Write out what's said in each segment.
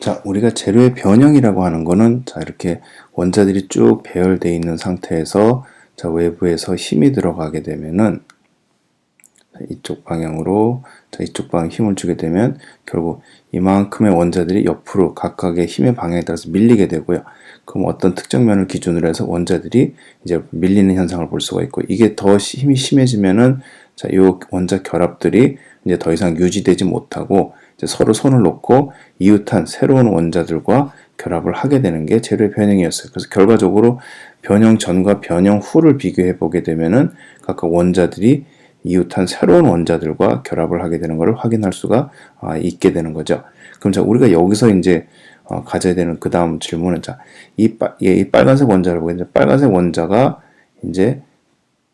자, 우리가 재료의 변형이라고 하는 거는 자, 이렇게 원자들이 쭉 배열되어 있는 상태에서 자, 외부에서 힘이 들어가게 되면은 이쪽 방향으로 자, 이쪽 방향 힘을 주게 되면 결국 이만큼의 원자들이 옆으로 각각의 힘의 방향에 따라서 밀리게 되고요. 그럼 어떤 특정 면을 기준으로 해서 원자들이 이제 밀리는 현상을 볼 수가 있고, 이게 더 힘이 심해지면은 자, 요 원자 결합들이 이제 더 이상 유지되지 못하고 이제 서로 손을 놓고 이웃한 새로운 원자들과 결합을 하게 되는 게 재료의 변형이었어요. 그래서 결과적으로 변형 전과 변형 후를 비교해 보게 되면은 각각 원자들이 이웃한 새로운 원자들과 결합을 하게 되는 것을 확인할 수가 있게 되는 거죠. 그럼 자, 우리가 여기서 이제 가져야 되는 그 다음 질문은 자, 이 빨간색 원자를 보게 되면 빨간색 원자가 이제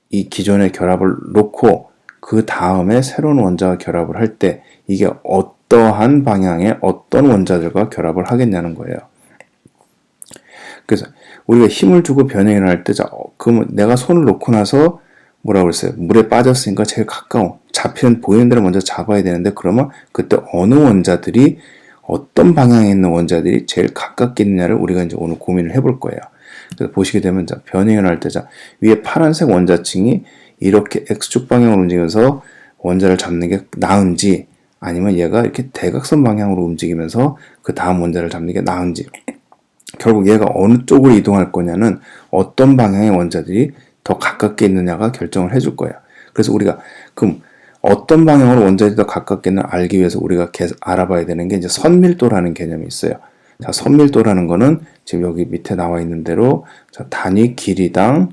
이 기존의 결합을 놓고 그 다음에 새로운 원자와 결합을 할 때 이게 어떠한 방향의 어떤 원자들과 결합을 하겠냐는 거예요. 그래서 우리가 힘을 주고 변형을 할 때, 자, 그러면 내가 손을 놓고 나서 뭐라고 그랬어요? 물에 빠졌으니까 제일 가까운, 잡히는, 보이는 데를 먼저 잡아야 되는데, 그러면 그때 어느 원자들이, 어떤 방향에 있는 원자들이 제일 가깝게 있느냐를 우리가 이제 오늘 고민을 해볼 거예요. 그래서 보시게 되면, 자, 변형을 할 때, 자, 위에 파란색 원자층이 이렇게 X축 방향으로 움직여서 원자를 잡는 게 나은지, 아니면 얘가 이렇게 대각선 방향으로 움직이면서 그 다음 원자를 잡는 게 나은지, 결국 얘가 어느 쪽으로 이동할 거냐는 어떤 방향의 원자들이 더 가깝게 있느냐가 결정을 해줄 거예요. 그래서 우리가 그럼 어떤 방향으로 원자들이 더 가깝게 있는 알기 위해서 우리가 계속 알아봐야 되는 게 이제 선밀도라는 개념이 있어요. 자, 선밀도라는 거는 지금 여기 밑에 나와 있는 대로 자, 단위 길이당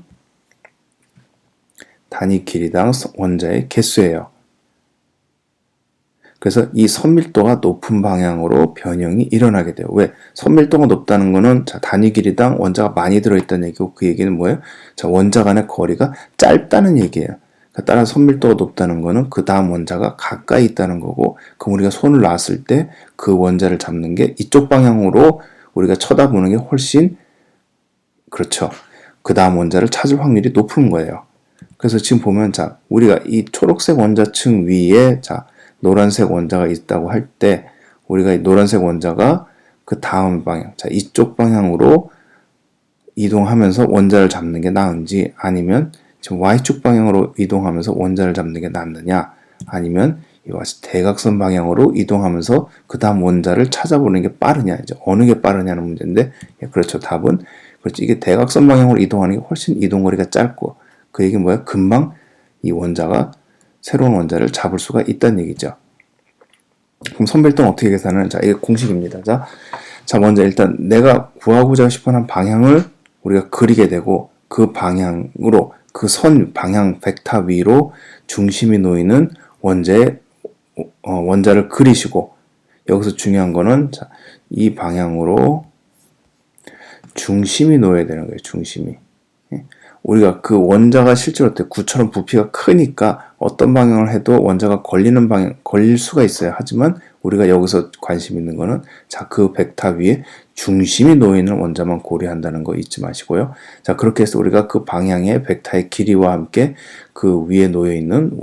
원자의 개수예요. 그래서 이 선밀도가 높은 방향으로 변형이 일어나게 돼요. 왜? 선밀도가 높다는 거는 자, 단위 길이당 원자가 많이 들어있다는 얘기고, 그 얘기는 뭐예요? 자, 원자 간의 거리가 짧다는 얘기예요. 그러니까 따라서 선밀도가 높다는 거는 그 다음 원자가 가까이 있다는 거고, 그럼 우리가 손을 놨을 때 그 원자를 잡는 게 이쪽 방향으로 우리가 쳐다보는 게 훨씬, 그렇죠. 그 다음 원자를 찾을 확률이 높은 거예요. 그래서 지금 보면 자, 우리가 이 초록색 원자층 위에 자, 노란색 원자가 있다고 할 때 우리가 이 노란색 원자가 그 다음 방향, 자, 이쪽 방향으로 이동하면서 원자를 잡는 게 나은지, 아니면 지금 Y축 방향으로 이동하면서 원자를 잡는 게 낫느냐, 아니면 이와 같이 대각선 방향으로 이동하면서 그 다음 원자를 찾아보는 게 빠르냐, 이제 어느 게 빠르냐는 문제인데, 예, 그렇죠. 답은 그렇죠. 이게 대각선 방향으로 이동하는 게 훨씬 이동거리가 짧고, 그 얘기는 뭐야? 금방 이 원자가 새로운 원자를 잡을 수가 있다는 얘기죠. 그럼 선별도는 어떻게 계산하는? 자, 이게 공식입니다. 자, 먼저 일단 내가 구하고자 싶어하는 방향을 우리가 그리게 되고, 그 방향으로 그 선 방향 벡터 위로 중심이 놓이는 원자를 그리시고, 여기서 중요한 거는 자, 이 방향으로 중심이 놓여야 되는 거예요. 중심이. 우리가 그 원자가 실제로 어때? 구처럼 부피가 크니까 어떤 방향을 해도 원자가 걸릴 수가 있어요. 하지만 우리가 여기서 관심 있는 거는 자, 그 벡터 위에 중심이 놓이는 원자만 고려한다는 거 잊지 마시고요. 자, 그렇게 해서 우리가 그 방향의 벡터의 길이와 함께 그 위에 놓여 있는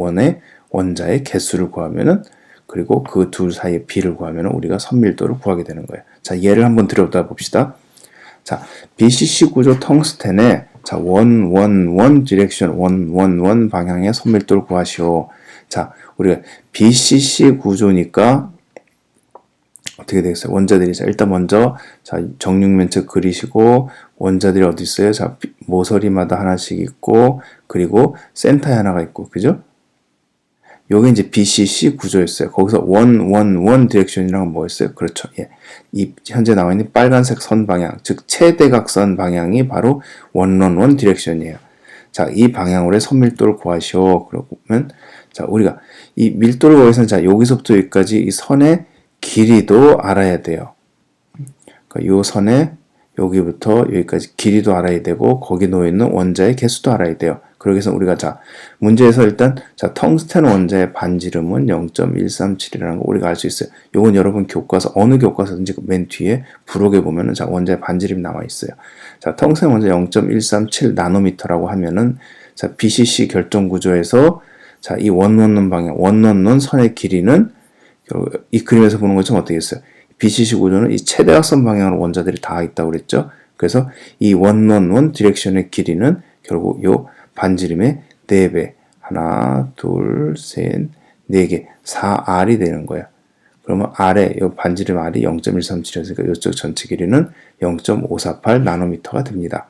원자의 개수를 구하면은, 그리고 그 둘 사이의 비를 구하면은 우리가 선밀도를 구하게 되는 거예요. 자, 예를 한번 들여다 봅시다. 자, BCC 구조 텅스텐에 자, 디렉션, 방향의 선밀도를 구하시오. 자, 우리가 BCC 구조니까 어떻게 되겠어요? 원자들이, 자, 일단 먼저, 자, 정육면체 그리시고, 원자들이 어디 있어요? 자, 모서리마다 하나씩 있고, 그리고 센터에 하나가 있고, 그죠? 요게 이제 BCC 구조였어요. 거기서 디렉션이란 뭐였어요? 그렇죠. 예. 이 현재 나와 있는 빨간색 선 방향, 즉 최대각선 방향이 바로 디렉션이에요. 자, 이 방향으로의 선밀도를 구하시오. 그러면 자, 우리가 이 밀도를 구해서 자, 여기서부터 여기까지 이 선의 길이도 알아야 돼요. 그러니까 요 선의 여기부터 여기까지 길이도 알아야 되고, 거기 놓여 있는 원자의 개수도 알아야 돼요. 그러기 위해서 우리가 자, 문제에서 일단 자, 텅스텐 원자의 반지름은 0.137이라는 거 우리가 알 수 있어요. 요건 여러분 교과서, 어느 교과서든지 맨 뒤에 부록에 보면은 자, 원자의 반지름이 나와 있어요. 자, 텅스텐 원자 0.137 나노미터라고 하면은 자, BCC 결정 구조에서 자, 이 원 놓는 선의 길이는 이 그림에서 보는 것처럼 어떻게 했어요? BCC 구조는 이 최대각선 방향으로 원자들이 다 있다고 그랬죠. 그래서 이 111 디렉션의 길이는 결국 요 반지름의 4배. 하나, 둘, 셋, 4개. 4R이 되는 거예요. 그러면 R의 요 반지름 R이 0.137이었으니까 이쪽 전체 길이는 0.548 나노미터가 됩니다.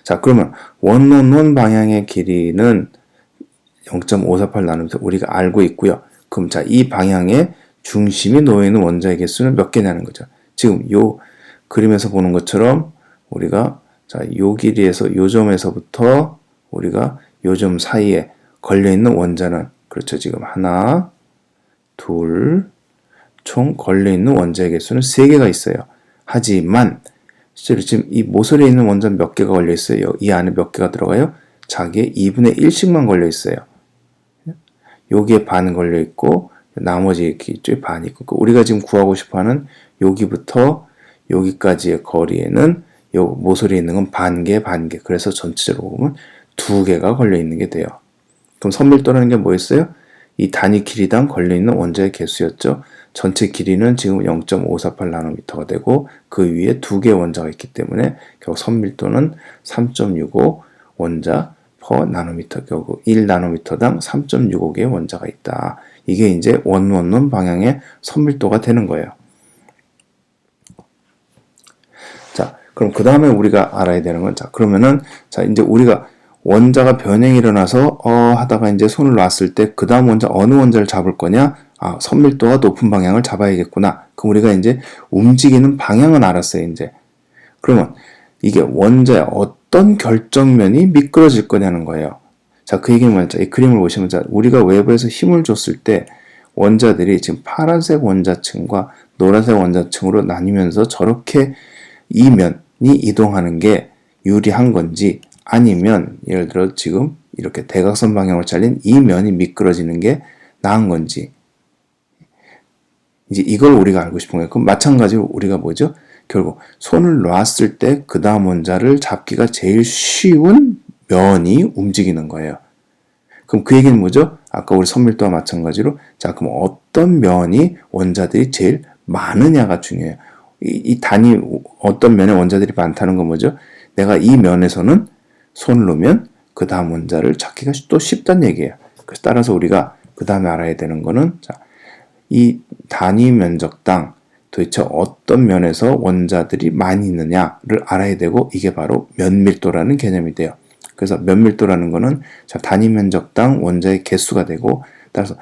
자, 그러면 111 방향의 길이는 0.548 나노미터 우리가 알고 있고요. 그럼 자, 이 방향에 중심이 놓여 있는 원자의 개수는 몇 개냐는 거죠. 지금 요 그림에서 보는 것처럼 우리가 자, 요 길이에서 요 점에서부터 우리가 요 점 사이에 걸려 있는 원자는 그렇죠. 지금 하나, 둘, 총 걸려 있는 원자의 개수는 3개가 있어요. 하지만 실제로 지금 이 모서리에 있는 원자는 몇 개가 걸려 있어요. 이 안에 몇 개가 들어가요? 자기의 2분의 1씩만 걸려 있어요. 여기에 반 걸려 있고 나머지 이쪽에 반이 있고 우리가 지금 구하고 싶어하는 여기부터 여기까지의 거리에는 요 모서리에 있는 건 반개. 그래서 전체적으로 보면 2개가 걸려 있는 게 돼요. 그럼 선밀도라는 게 뭐였어요? 이 단위 길이당 걸려 있는 원자의 개수였죠. 전체 길이는 지금 0.548 나노미터가 되고 그 위에 2개의 원자가 있기 때문에 결국 선밀도는 3.65 원자 per 나노미터, 결국 1나노미터당 3.65개의 원자가 있다. 이게 이제 111 방향의 선밀도가 되는 거예요. 자, 그럼 그 다음에 우리가 알아야 되는 건, 자, 그러면은, 자, 이제 우리가 원자가 변형이 일어나서, 하다가 이제 손을 놨을 때, 그 다음 원자, 어느 원자를 잡을 거냐? 아, 선밀도가 높은 방향을 잡아야겠구나. 그럼 우리가 이제 움직이는 방향은 알았어요, 이제. 그러면 이게 원자의 어떤 결정면이 미끄러질 거냐는 거예요. 자, 그 얘기는 뭐냐? 이 그림을 보시면, 자, 우리가 외부에서 힘을 줬을 때, 원자들이 지금 파란색 원자층과 노란색 원자층으로 나뉘면서 저렇게 이 면이 이동하는 게 유리한 건지 아니면 예를 들어 지금 이렇게 대각선 방향으로 잘린 이 면이 미끄러지는 게 나은 건지 이제 이걸 우리가 알고 싶은 거예요. 그럼 마찬가지로 우리가 뭐죠? 결국 손을 놨을 때 그 다음 원자를 잡기가 제일 쉬운 면이 움직이는 거예요. 그럼 그 얘기는 뭐죠? 아까 우리 선밀도와 마찬가지로 자 그럼 어떤 면이 원자들이 제일 많으냐가 중요해요. 이 단위 어떤 면에 원자들이 많다는 건 뭐죠? 내가 이 면에서는 손을 놓으면 그 다음 원자를 찾기가 또 쉽다는 얘기예요. 그래서 따라서 우리가 그 다음에 알아야 되는 거는 자, 이 단위 면적당 도대체 어떤 면에서 원자들이 많이 있느냐를 알아야 되고 이게 바로 면밀도라는 개념이 돼요. 그래서 면밀도라는 거는 자, 단위 면적당 원자의 개수가 되고 따라서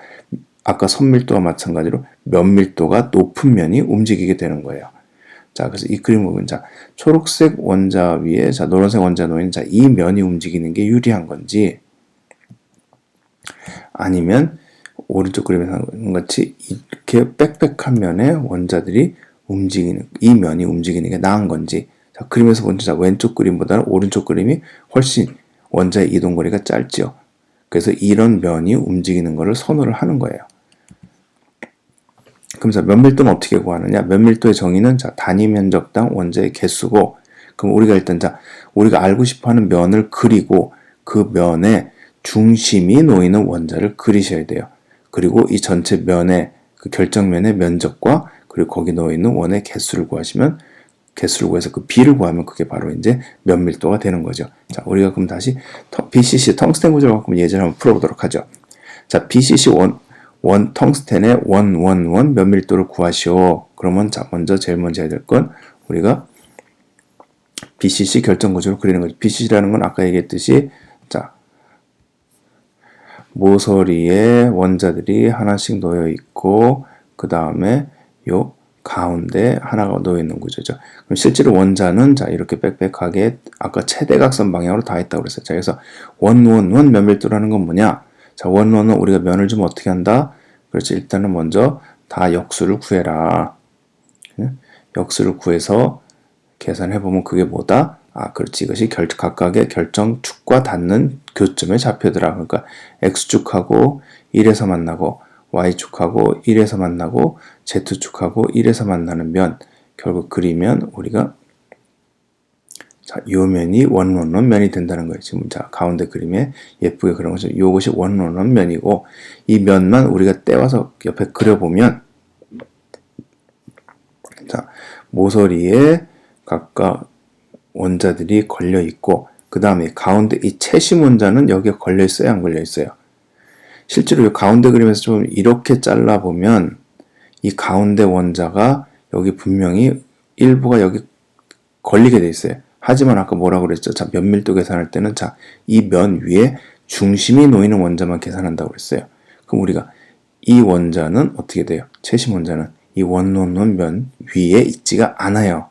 아까 선밀도와 마찬가지로 면밀도가 높은 면이 움직이게 되는 거예요. 자, 그래서 이 그림을 보면, 자, 초록색 원자 위에, 자, 노란색 원자 놓인, 자, 이 면이 움직이는 게 유리한 건지, 아니면, 오른쪽 그림에 한 같이, 이렇게 빽빽한 면에 원자들이 움직이는, 이 면이 움직이는 게 나은 건지, 자, 그림에서 보면, 자, 왼쪽 그림보다는 오른쪽 그림이 훨씬 원자의 이동거리가 짧죠. 그래서 이런 면이 움직이는 것을 선호를 하는 거예요. 그럼 면밀도는 어떻게 구하느냐? 면밀도의 정의는 자, 단위 면적당 원자의 개수고, 그럼 우리가 일단 자, 우리가 알고 싶어하는 면을 그리고 그 면에 중심이 놓이는 원자를 그리셔야 돼요. 그리고 이 전체 면의 그 결정면의 면적과 그리고 거기 놓여 있는 원의 개수를 구하시면 개수를 구해서 그 비를 구하면 그게 바로 이제 면밀도가 되는 거죠. 자, 우리가 그럼 다시 BCC 텅스텐 구조를 갖고 예제를 한번 풀어보도록 하죠. 자, BCC 텅스텐의 111 면밀도를 구하시오. 그러면 자, 제일 먼저 해야 될 건 우리가 BCC 결정 구조를 그리는 거죠. BCC라는 건 아까 얘기했듯이 자, 모서리에 원자들이 하나씩 놓여 있고 그 다음에 요 가운데 하나가 놓여 있는 구조죠. 그럼 실제로 원자는 자, 이렇게 빽빽하게 아까 최대각선 방향으로 다 있다고 그랬어요. 자, 그래서 111 면밀도라는 건 뭐냐? 자, 111은 우리가 면을 좀 어떻게 한다? 그렇지. 일단은 먼저 다 역수를 구해라. 역수를 구해서 계산해보면 그게 뭐다? 아, 그렇지. 이것이 각각의 결정축과 닿는 교점의 좌표더라. 그러니까 X축하고 1에서 만나고 Y축하고 1에서 만나고 Z축하고 1에서 만나는 면 결국 그리면 우리가 자, 요 면이 111 면이 된다는 거예요. 지금 자, 가운데 그림에 예쁘게 그런 거죠. 요것이 111 면이고 이 면만 우리가 떼와서 옆에 그려보면 자, 모서리에 각각 원자들이 걸려 있고, 그 다음에 가운데 이 채심 원자는 여기에 걸려 있어요, 안 걸려 있어요? 실제로 이 가운데 그림에서 좀 이렇게 잘라보면 이 가운데 원자가 여기 분명히 일부가 여기 걸리게 돼 있어요. 하지만 아까 뭐라고 그랬죠? 자, 면밀도 계산할 때는 자, 이 면 위에 중심이 놓이는 원자만 계산한다고 그랬어요. 그럼 우리가 이 원자는 어떻게 돼요? 채심 원자는 이 원논논 면 위에 있지가 않아요.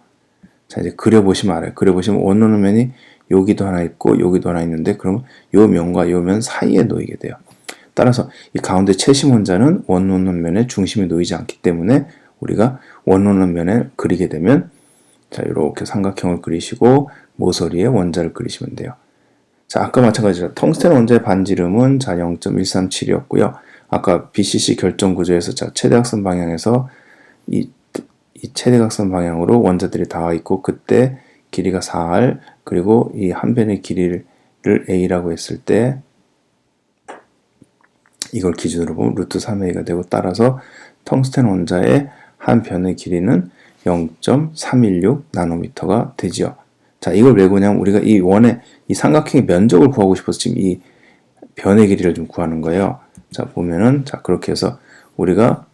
자, 이제 그려보시면 알아요. 그려보시면 원논논 면이 여기도 하나 있고 여기도 하나 있는데 그러면 요 면과 요 면 사이에 놓이게 돼요. 따라서 이 가운데 채심 원자는 원논논 면에 중심이 놓이지 않기 때문에 우리가 원논논 면을 그리게 되면 자, 이렇게 삼각형을 그리시고 모서리에 원자를 그리시면 돼요. 자, 아까 마찬가지로 텅스텐 원자의 반지름은 자 0.137이었고요. 아까 BCC 결정 구조에서 자 최대각선 방향에서 이 최대각선 방향으로 원자들이 닿아 있고 그때 길이가 4r 그리고 이 한 변의 길이를 a라고 했을 때 이걸 기준으로 보면 루트 3a가 되고 따라서 텅스텐 원자의 한 변의 길이는 0.316 나노미터가 되지요. 자, 이걸 왜 구하냐면 우리가 이 원의 이 삼각형의 면적을 구하고 싶어서 지금 이 변의 길이를 좀 구하는 거예요. 자, 보면은 자, 그렇게 해서 우리가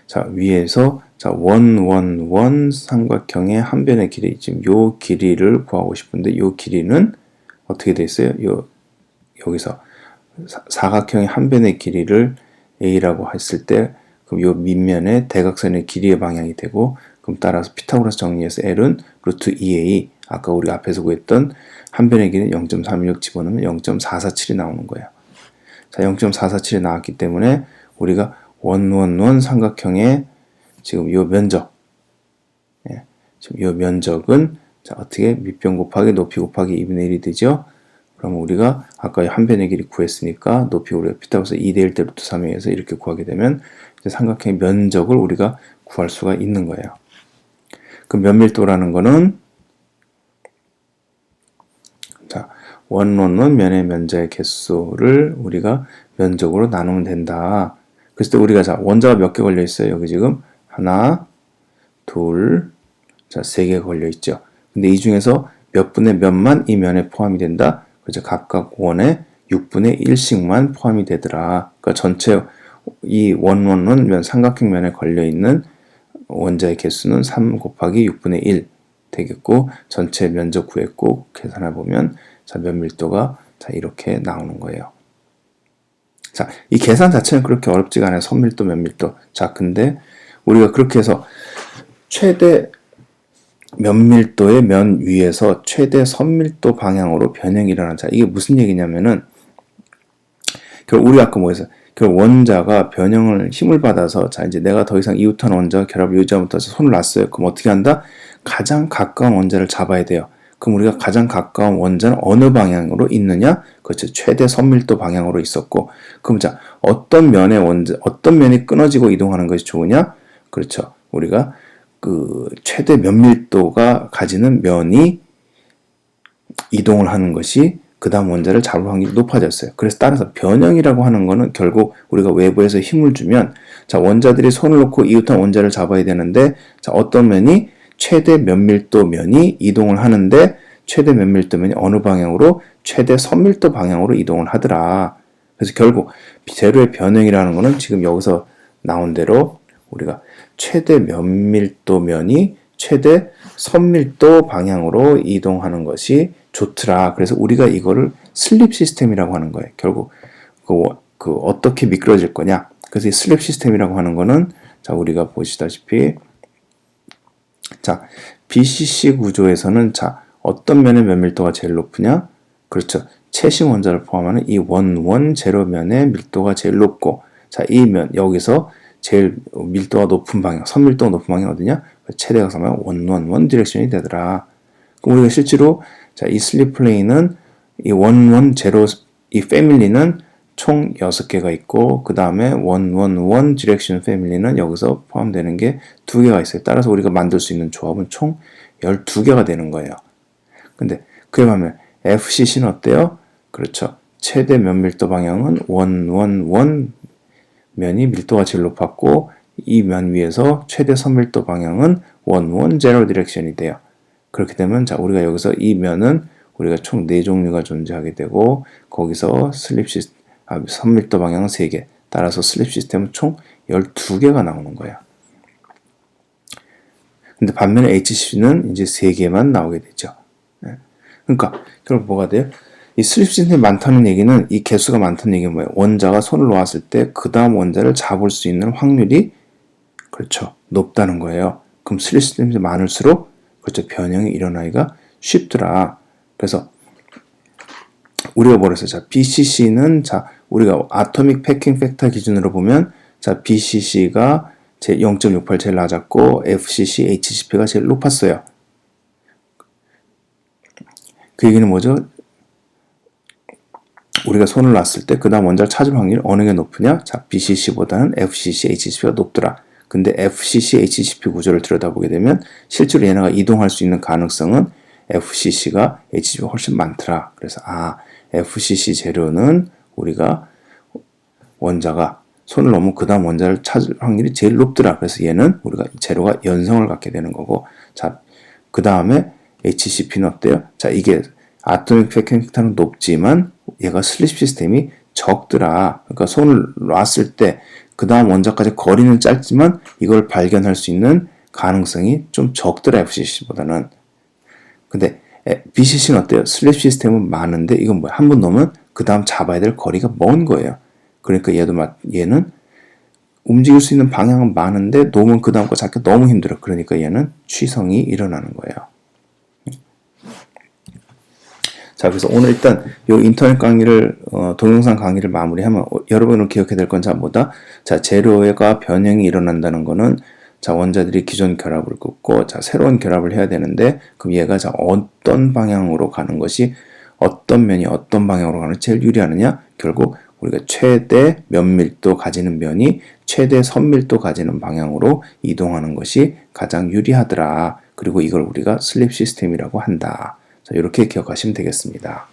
자, 위에서 자, 원 삼각형의 한 변의 길이 지금 요 길이를 구하고 싶은데 요 길이는 어떻게 돼 있어요? 여기서 사각형의 한 변의 길이를 a라고 했을 때 그럼 요 밑면의 대각선의 길이의 방향이 되고 그럼 따라서 피타고라스 정리해서 L은 루트 2a 아까 우리 앞에서 구했던 한 변의 길이는 0.316 집어넣으면 0.447이 나오는 거예요. 자, 0.447이 나왔기 때문에 우리가 원 삼각형의 지금 요 면적 지금 요 면적은 자, 어떻게 밑변 곱하기 높이 곱하기 2분의 1이 되죠? 그러면 우리가 아까 한 변의 길이 구했으니까 높이 우리가 피타고라스 2대1 대 루트 3에 의해서 이렇게 구하게 되면 이제 삼각형의 면적을 우리가 구할 수가 있는 거예요. 그 면밀도라는 거는 자, 원논논 면의 면적의 개수를 우리가 면적으로 나누면 된다. 그랬을 때 우리가 자, 원자가 몇 개 걸려 있어요? 여기 지금 하나, 둘, 자, 세 개 걸려 있죠. 근데 이 중에서 몇 분의 몇만 이 면에 포함이 된다? 그래서 각각 원에 6분의 1씩만 포함이 되더라. 그러니까 전체 이 원논논 면 삼각형 면에 걸려 있는 원자의 개수는 3 곱하기 6분의 1 되겠고 전체 면적 구했고 계산해 보면 자, 면밀도가 자, 이렇게 나오는 거예요. 자, 이 계산 자체는 그렇게 어렵지가 않아요. 선밀도, 면밀도. 자, 근데 우리가 그렇게 해서 최대 면밀도의 면 위에서 최대 선밀도 방향으로 변형이 일어나는 자, 이게 무슨 얘기냐면은 결국 우리 아까 뭐했어요? 결국 원자가 변형을 힘을 받아서 자, 이제 내가 더 이상 이웃한 원자와 결합을 유지하지 못해서 손을 놨어요. 그럼 어떻게 한다? 가장 가까운 원자를 잡아야 돼요. 그럼 우리가 가장 가까운 원자는 어느 방향으로 있느냐? 그렇죠. 최대 선밀도 방향으로 있었고, 그럼 자, 어떤 면이 끊어지고 이동하는 것이 좋으냐? 그렇죠. 우리가 그 최대 면밀도가 가지는 면이 이동을 하는 것이 그 다음 원자를 잡을 확률이 높아졌어요. 그래서 따라서 변형이라고 하는 거는 결국 우리가 외부에서 힘을 주면 자, 원자들이 손을 놓고 이웃한 원자를 잡아야 되는데 자, 어떤 면이 최대 면밀도 면이 이동을 하는데 최대 면밀도 면이 어느 방향으로 최대 선밀도 방향으로 이동을 하더라. 그래서 결국 재료의 변형이라는 거는 지금 여기서 나온 대로 우리가 최대 면밀도 면이 최대 선밀도 방향으로 이동하는 것이 좋더라. 그래서 우리가 이거를 슬립 시스템이라고 하는 거예요. 결국 그 어떻게 미끄러질 거냐. 그래서 이 슬립 시스템이라고 하는 거는 자, 우리가 보시다시피 자, BCC 구조에서는 자, 어떤 면의 면밀도가 제일 높으냐? 그렇죠. 채심 원자를 포함하는 이 원 제로면의 밀도가 제일 높고 자, 이 면 여기서 제일 밀도가 높은 방향, 선밀도가 높은 방향이 어디냐? 최대각선 방향 원 디렉션이 되더라. 그럼 우리가 실제로 자, 이 슬립 플레인은 이 제로 이 패밀리는 총 6개가 있고 그 다음에 원 디렉션 패밀리는 여기서 포함되는 게 2개가 있어요. 따라서 우리가 만들 수 있는 조합은 총 12개가 되는 거예요. 근데 그에 반면 FCC는 어때요? 그렇죠. 최대 면밀도 방향은 원 면이 밀도가 제일 높았고 이 면 위에서 최대 선밀도 방향은 1, 1, 제로 디렉션이 돼요. 그렇게 되면 자 우리가 여기서 이 면은 우리가 총 4종류가 존재하게 되고 거기서 선밀도 방향은 3개 따라서 슬립 시스템은 총 12개가 나오는 거예요. 근데 반면에 HC는 이제 3개만 나오게 되죠. 그러니까 결국 뭐가 돼요? 이 슬립 시스템이 많다는 얘기는 이 개수가 많다는 얘기는 뭐예요? 원자가 손을 놓았을 때 그 다음 원자를 잡을 수 있는 확률이 그렇죠. 높다는 거예요. 그럼 슬립 시스템이 많을수록 그렇죠. 변형이 일어나기가 쉽더라. 그래서 우리가 뭐랬어요? 자, BCC는 자, 우리가 아토믹 패킹 팩터 기준으로 보면 자, BCC가 0.68 제일 낮았고 FCC, HCP가 제일 높았어요. 그 얘기는 뭐죠? 우리가 손을 놨을 때 그 다음 원자를 찾을 확률이 어느 게 높으냐? 자, BCC보다는 FCC, HCP가 높더라. 근데 FCC, HCP 구조를 들여다보게 되면 실제로 얘네가 이동할 수 있는 가능성은 FCC가 HCP가 훨씬 많더라. 그래서 FCC 재료는 우리가 원자가 손을 놓으면 그 다음 원자를 찾을 확률이 제일 높더라. 그래서 얘는 우리가 재료가 연성을 갖게 되는 거고 자, 그 다음에 HCP는 어때요? 자, 이게 아토믹 패킹 팩터는 높지만 얘가 슬립 시스템이 적더라. 그러니까 손을 놨을 때 그 다음 원자까지 거리는 짧지만 이걸 발견할 수 있는 가능성이 좀 적더라. FCC보다는. 근데 BCC는 어때요? 슬립 시스템은 많은데 이건 뭐야? 한 번 놓으면 그 다음 잡아야 될 거리가 먼 거예요. 그러니까 얘는 움직일 수 있는 방향은 많은데 놓으면 그 다음 거 잡기 너무 힘들어. 그러니까 얘는 취성이 일어나는 거예요. 자, 그래서 오늘 일단 이 인터넷 강의를 동영상 강의를 마무리하면 여러분은 기억해야 될 건 자 뭐다? 자, 재료가 변형이 일어난다는 거는 자, 원자들이 기존 결합을 끊고 자, 새로운 결합을 해야 되는데 그럼 얘가 자, 어떤 방향으로 가는 것이 어떤 면이 어떤 방향으로 가는 제일 유리하느냐? 결국 우리가 최대 면밀도 가지는 면이 최대 선밀도 가지는 방향으로 이동하는 것이 가장 유리하더라. 그리고 이걸 우리가 슬립 시스템이라고 한다. 자, 이렇게 기억하시면 되겠습니다.